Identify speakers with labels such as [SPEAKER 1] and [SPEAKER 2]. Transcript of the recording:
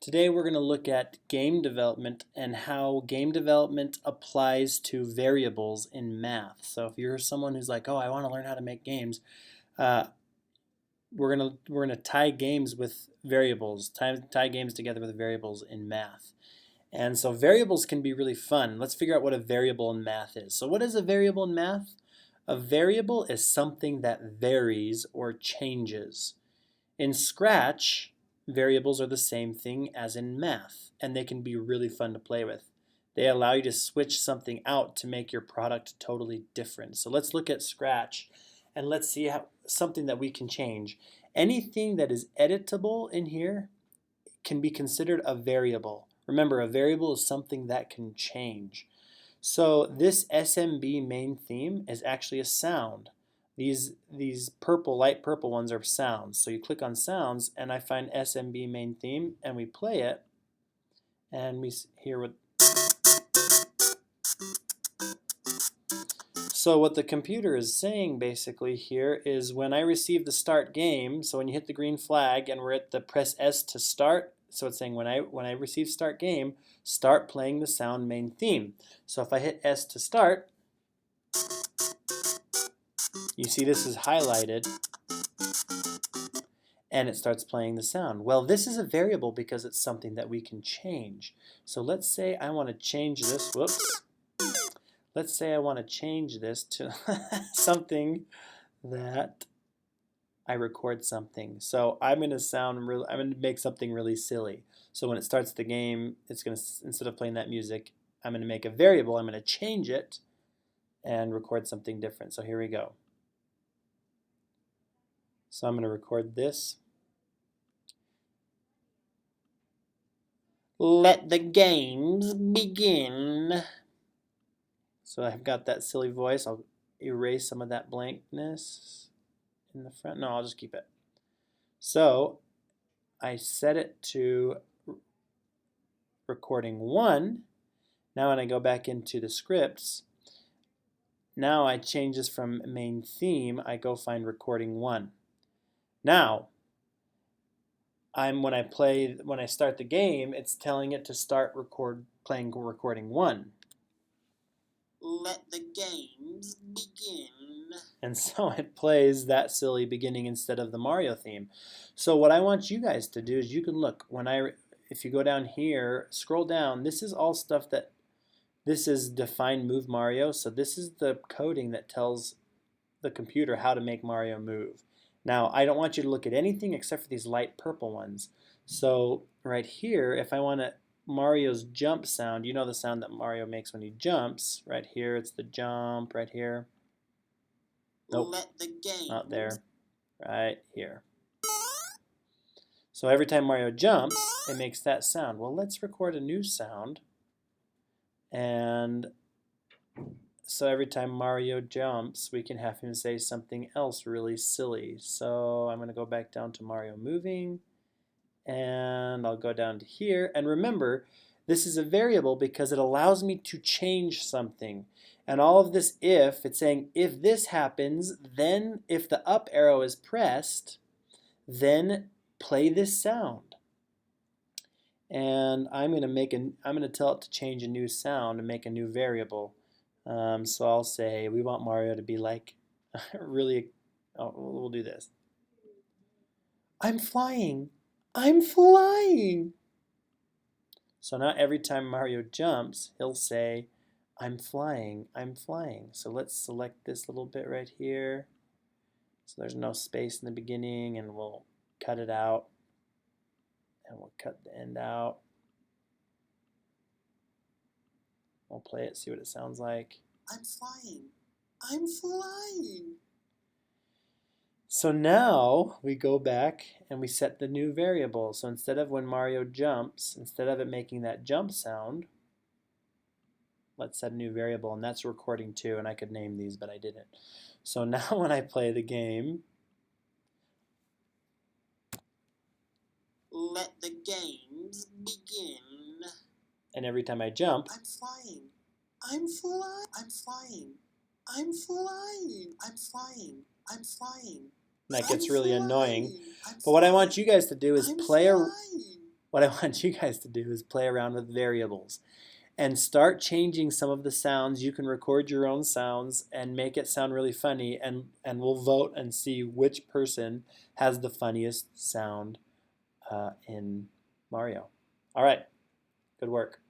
[SPEAKER 1] Today we're going to look at game development and how game development applies to variables in math. So if you're someone who's like, oh, I want to learn how to make games, uh, we're gonna tie games with variables, tie games together with variables in math. And so variables can be really fun. Let's figure out what a variable in math is. So what is a variable in math? A variable is something that varies or changes. In Scratch, variables are the same thing as in math, and they can be really fun to play with. They allow you to switch something out to make your product totally different. So let's look at Scratch and let's see how something that we can change. Anything that is editable in here can be considered a variable. Remember, a variable is something that can change. So this SMB main theme is actually a sound. These purple, light purple ones are sounds. So you click on sounds and I find SMB main theme and we play it and we hear what. So what the computer is saying basically here is when I receive the start game, so when you hit the green flag and we're at the press S to start, so it's saying when I receive start game, start playing the sound main theme. So if I hit S to start, you see this is highlighted and it starts playing the sound. Well, this is a variable because it's something that we can change. So let's say I want to change this, whoops. Let's say I want to change this to something that I record something. So I'm going to make something really silly. So when it starts the game, it's going to, instead of playing that music, I'm going to make a variable. I'm going to change it and record something different. So here we go. So I'm going to record this. Let the games begin. So I've got that silly voice. I'll erase some of that blankness in the front. No, I'll just keep it. So I set it to recording 1. Now when I go back into the scripts, now I change this from main theme. I go find recording 1. Now when I start the game, it's telling it to start playing recording 1. Let the games begin. And so it plays that silly beginning instead of the Mario theme. So what I want you guys to do is you can look, if you go down here, scroll down, this is all stuff this is define move Mario. So this is the coding that tells the computer how to make Mario move. Now I don't want you to look at anything except for these light purple ones. So right here, if I want to Mario's jump sound, you know the sound that Mario makes when he jumps. Right here, it's the jump right here. Nope, let the game. Not there. Right here. So every time Mario jumps, it makes that sound. Well, let's record a new sound. And so every time Mario jumps, we can have him say something else really silly. So I'm going to go back down to Mario moving. And I'll go down to here. And remember, this is a variable because it allows me to change something. And all of this if, it's saying if this happens, then if the up arrow is pressed, then play this sound. And I'm going to tell it to change a new sound and make a new variable. So I'll say we want Mario to be like really, we'll do this. I'm flying. I'm flying. So now every time Mario jumps, he'll say, I'm flying, I'm flying. So let's select this little bit right here. So there's no space in the beginning, and we'll cut it out. And we'll cut the end out. We'll play it, see what it sounds like. I'm flying, I'm flying. So now we go back and we set the new variable. So instead of when Mario jumps, instead of it making that jump sound, let's set a new variable, and that's recording 2. And I could name these, but I didn't. So now when I play the game, let the games begin. And every time I jump, I'm flying, I'm flying, I'm flying, I'm flying, I'm flying, I'm flying. That gets really annoying. But what I want you guys to do is play what I want you guys to do is play around with variables and start changing some of the sounds. You can record your own sounds and make it sound really funny, and we'll vote and see which person has the funniest sound in Mario. All right, good work.